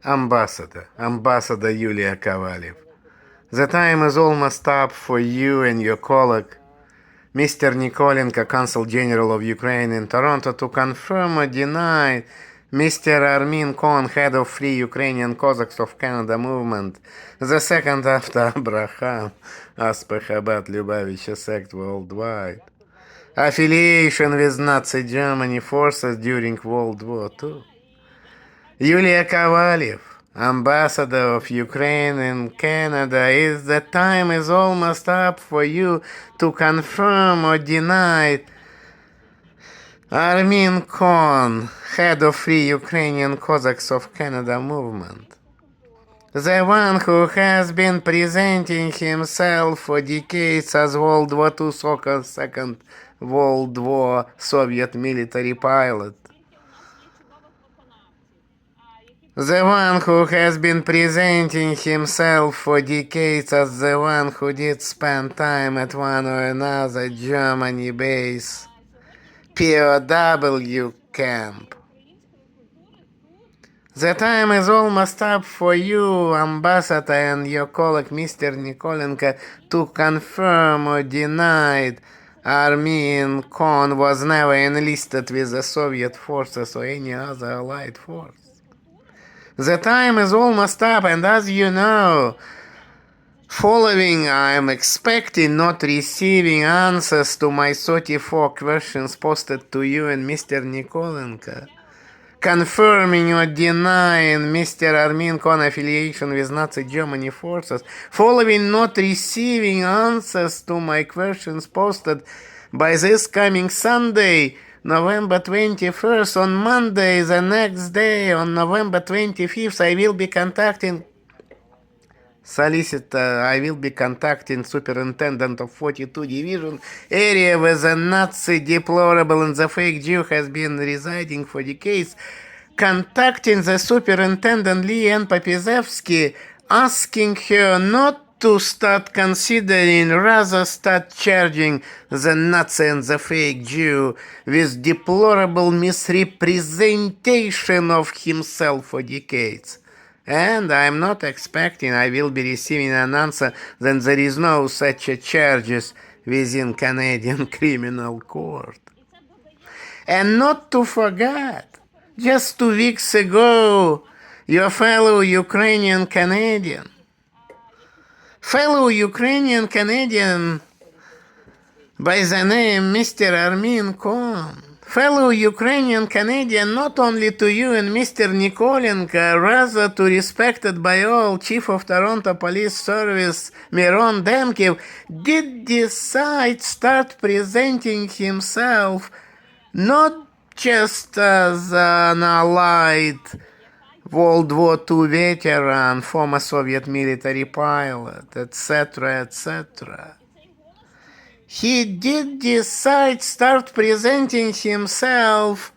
Ambassador Yulia Kovalev. The time is almost up for you and your colleague, Mr. Nikolenko, Consul General of Ukraine in Toronto, to confirm or deny Mr. A.KONN, head of Free Ukrainian Cossacks of Canada movement, the second after Abraham, as per Chabad Lubavitcher sect worldwide, affiliation with Nazi Germany forces during World War II. Yulia Kovalev, ambassador of Ukraine in Canada, is the time is almost up for you to confirm or deny A.KONN, head of Free Ukrainian Cossacks of Canada movement. The one who has been presenting himself for decades as World War II Second World War Soviet military pilot. The one who has been presenting himself for decades as the one who did spend time at one or another Germany base, POW camp. The time is almost up for you, Ambassador, and your colleague Mr. Nikolenko, to confirm or deny A.KONN was never enlisted with the Soviet forces or any other allied force. The time is almost up, and as you know, following, I am expecting not receiving answers to my 34 questions posted to you and Mr. Nikolenko, confirming or denying Mr. A.KONN affiliation with Nazi Germany forces, following not receiving answers to my questions posted by this coming Sunday, November 21st, on Monday, the next day, on November 25th, I will be contacting Superintendent of 42 Division area where the Nazi deplorable and the fake Jew has been residing for decades, contacting the Superintendent Lian Popizevsky, asking her not to start considering, rather start charging the Nazi and the fake Jew with deplorable misrepresentation of himself for decades. And I am not expecting I will be receiving an answer that there is no such a charges within Canadian Criminal Court. And not to forget, just 2 weeks ago, your fellow Ukrainian Canadian by the name Mr. A.KONN, fellow Ukrainian Canadian, not only to you and Mr. Nikolenko, rather to respected by all Chief of Toronto Police Service Miron Demkiv, did decide start presenting himself not just as an allied World War II veteran, former Soviet military pilot, etc., etc. He did decide start presenting himself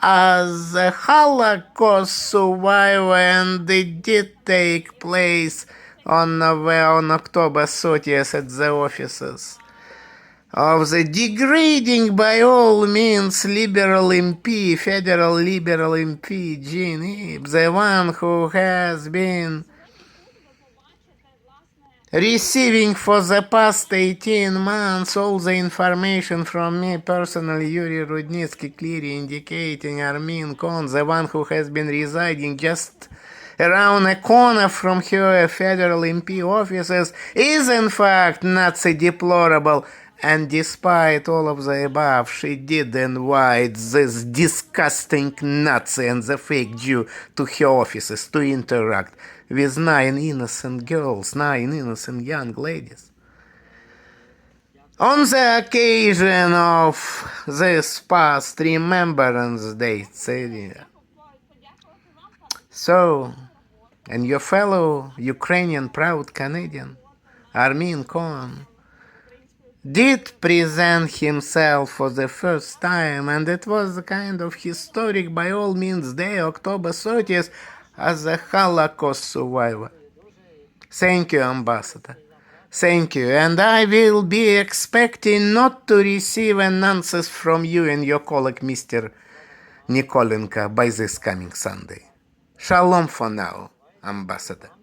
as a Holocaust survivor, and it did take place on October 30th at the offices of the degrading by all means liberal MP, federal liberal MP Gene Ebb, the one who has been receiving for the past 18 months all the information from me personally, Yuri Rudnitsky, clearly indicating A.KONN, the one who has been residing just around a corner from her federal MP offices, is in fact Nazi deplorable. And despite all of the above, she did invite this disgusting Nazi and the fake Jew to her offices to interact with 9 innocent girls, 9 innocent young ladies. On the occasion of this past Remembrance Day, so, and your fellow Ukrainian proud Canadian, A.KONN, did present himself for the first time, and it was a kind of historic, by all means, day, October 30th, as a Holocaust survivor. Thank you, Ambassador. Thank you, and I will be expecting not to receive an answer from you and your colleague, Mr. Nikolenko by this coming Sunday. Shalom for now, Ambassador.